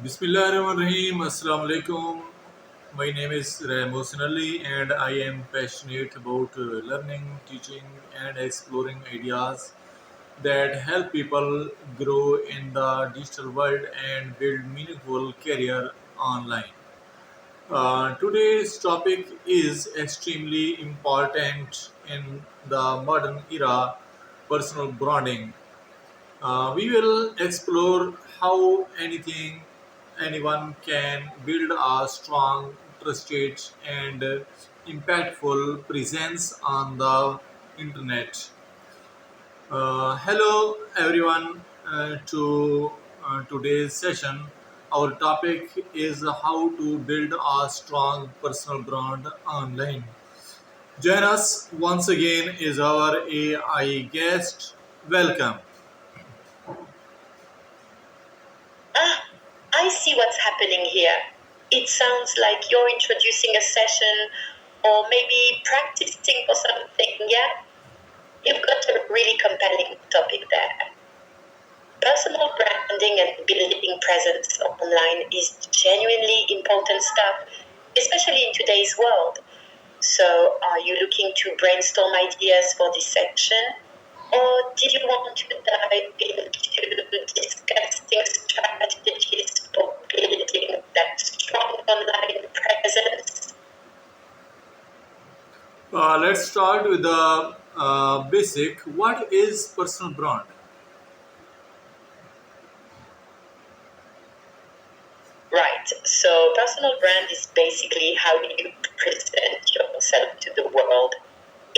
Bismillahirrahmanirrahim. Assalamu alaikum. My name is Rehan and I am passionate about learning, teaching, and exploring ideas that help people grow in the digital world and build meaningful career online. Today's topic is extremely important in the modern era personal branding. We will explore how anyone can build a strong, trusted, and impactful presence on the internet. Hello, everyone, to today's session. Our topic is how to build a strong personal brand online. Join us once again is our AI guest. Welcome. Ah, I see what's happening here. It sounds like you're introducing a session or maybe practicing for something, yeah? You've got a really compelling topic there. Personal branding and building presence online is genuinely important stuff, especially in today's world. So, are you looking to brainstorm ideas for this section? Or did you want to dive into discussing strategies for building that strong online presence? Let's start with the basic. What is personal brand? Right. So, personal brand is basically how you present yourself to the world.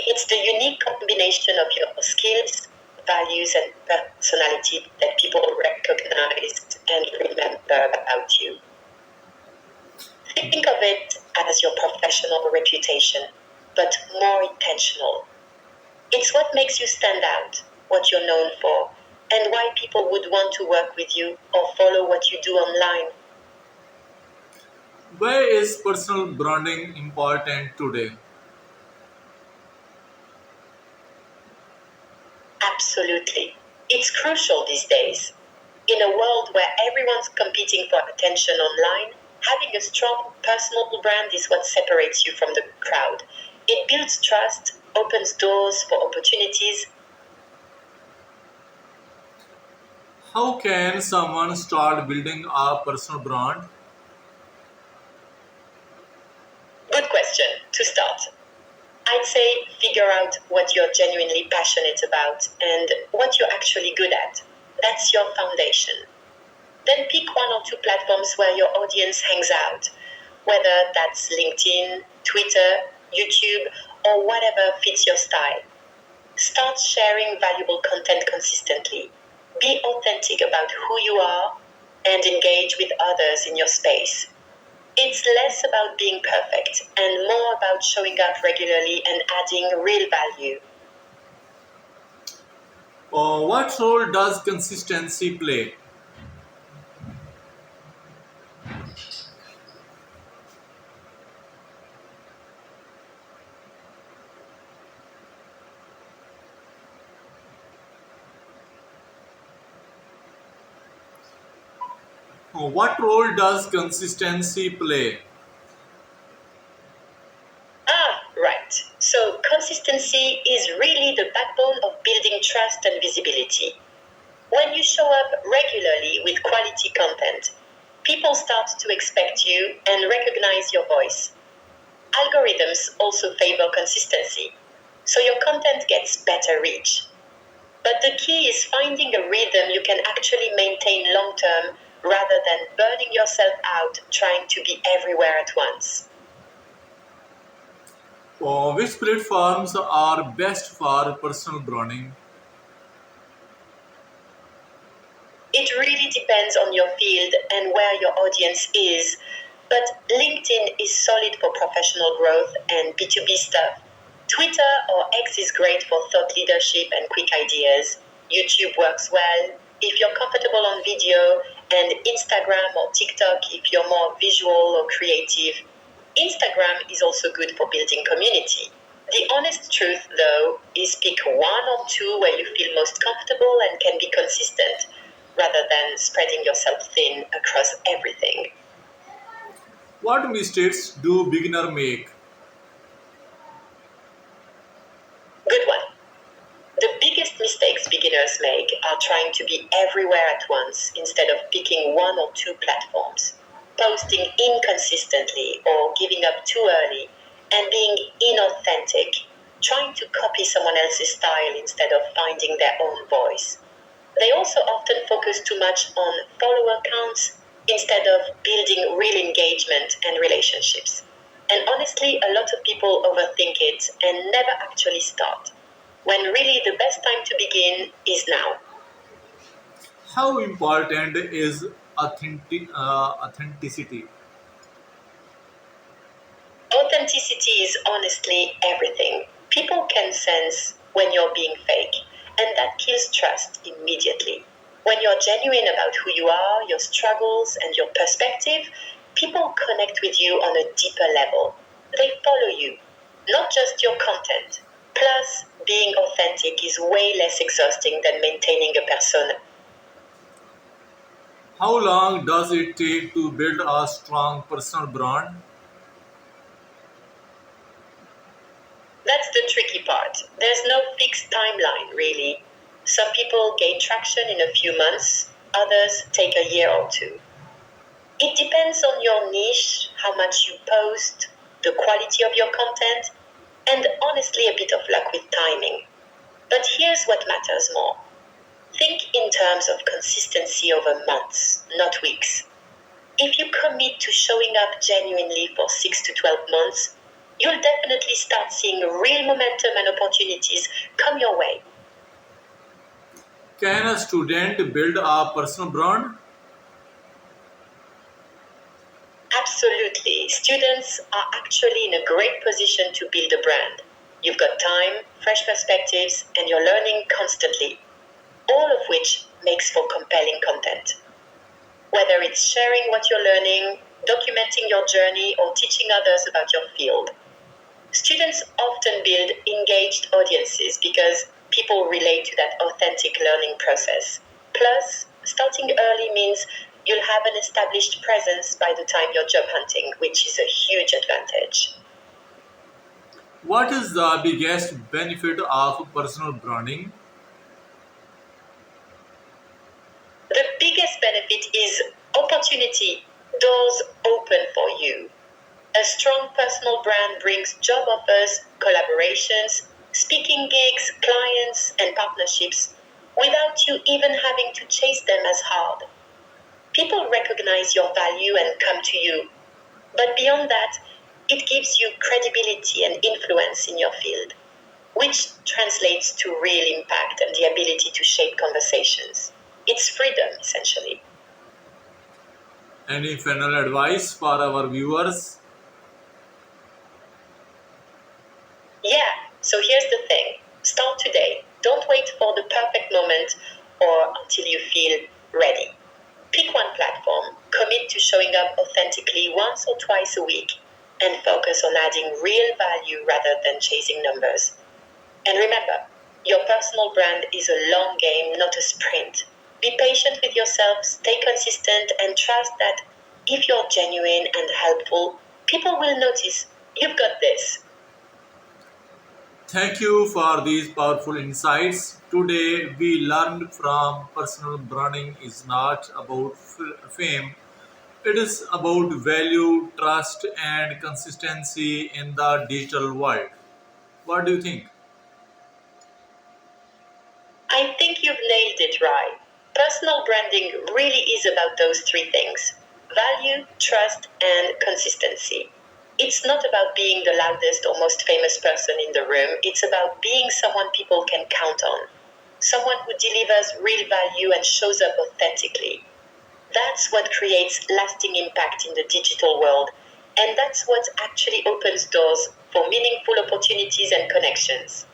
It's the unique combination of your skills, values, and personality that people recognize and remember about you. Think of it as your professional reputation, but more intentional. It's what makes you stand out, what you're known for, and why people would want to work with you or follow what you do online. Why is personal branding important today? Absolutely. It's crucial these days. In a world where everyone's competing for attention online, having a strong personal brand is what separates you from the crowd. It builds trust, opens doors for opportunities. How can someone start building a personal brand? Good question to start. I'd say figure out what you're genuinely passionate about and what you're actually good at. That's your foundation. Then pick one or two platforms where your audience hangs out, whether that's LinkedIn, Twitter, YouTube, or whatever fits your style. Start sharing valuable content consistently. Be authentic about who you are and engage with others in your space. It's less about being perfect and more about showing up regularly and adding real value. What role does consistency play? What role does consistency play? Right. So, consistency is really the backbone of building trust and visibility. When you show up regularly with quality content, people start to expect you and recognize your voice. Algorithms also favor consistency, so your content gets better reach. But the key is finding a rhythm you can actually maintain long term rather than burning yourself out trying to be everywhere at once. Which platforms are best for personal branding? It really depends on your field and where your audience is, but LinkedIn is solid for professional growth and B2B stuff. Twitter or X is great for thought leadership and quick ideas. YouTube works well if you're comfortable on video, and Instagram or TikTok if you're more visual or creative. Instagram is also good for building community. The honest truth, though, is pick one or two where you feel most comfortable and can be consistent, rather than than spreading yourself thin across everything. What mistakes do beginner make? Good one. The biggest mistakes beginners make are trying to be everywhere at once instead of picking one or two platforms, posting inconsistently or giving up too early, and being inauthentic, trying to copy someone else's style instead of finding their own voice. They also often focus too much on follower counts instead of building real engagement and relationships. And honestly, a lot of people overthink it and never actually start, when really the best time to begin is now. How important is authenticity? Authenticity is honestly everything. People can sense when you're being fake, and that kills trust immediately. When you're genuine about who you are, your struggles, and your perspective, people connect with you on a deeper level. They follow you, not just your content. Plus, being authentic is way less exhausting than maintaining a persona. How long does it take to build a strong personal brand? That's the tricky part. There's no fixed timeline, really. Some people gain traction in a few months, others take a year or two. It depends on your niche, how much you post, the quality of your content, and honestly, a bit of luck with timing. But here's what matters more: think in terms of consistency over months, not weeks. If you commit to showing up genuinely for 6 to 12 months, you'll definitely start seeing real momentum and opportunities come your way. Can a student build a personal brand? Absolutely. Students are actually in a great position to build a brand. You've got time, fresh perspectives, and you're learning constantly, all of which makes for compelling content. Whether it's sharing what you're learning, documenting your journey, or teaching others about your field, students often build engaged audiences because people relate to that authentic learning process. Plus, starting early means you'll have an established presence by the time you're job hunting, which is a huge advantage. What is the biggest benefit of personal branding? The biggest benefit is opportunity, doors open for you. A strong personal brand brings job offers, collaborations, speaking gigs, clients, and partnerships without you even having to chase them as hard. People recognize your value and come to you. But beyond that, it gives you credibility and influence in your field, which translates to real impact and the ability to shape conversations. It's freedom, essentially. Any final advice for our viewers? Yeah, so here's the thing: start today. Don't wait for the perfect moment or until you feel ready. Pick one platform, commit to showing up authentically once or twice a week, and focus on adding real value rather than chasing numbers. And remember, your personal brand is a long game, not a sprint. Be patient with yourself, stay consistent, and trust that if you're genuine and helpful, people will notice you've got this. Thank you for these powerful insights. Today we learned from personal branding is not about fame. It is about value, trust, and consistency in the digital world. What do you think? I think you've nailed it right. Personal branding really is about those three things: value, trust, and consistency. It's not about being the loudest or most famous person in the room, it's about being someone people can count on, someone who delivers real value and shows up authentically. That's what creates lasting impact in the digital world, and that's what actually opens doors for meaningful opportunities and connections.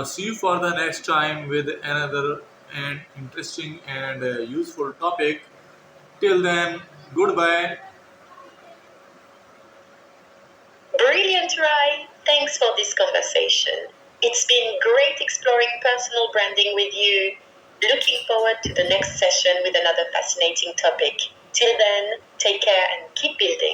See you for the next time with another and interesting and useful topic. Till then, goodbye. Brilliant, Rai. Thanks for this conversation. It's been great exploring personal branding with you. Looking forward forward to the next session with another fascinating topic. Till then, take care and keep building.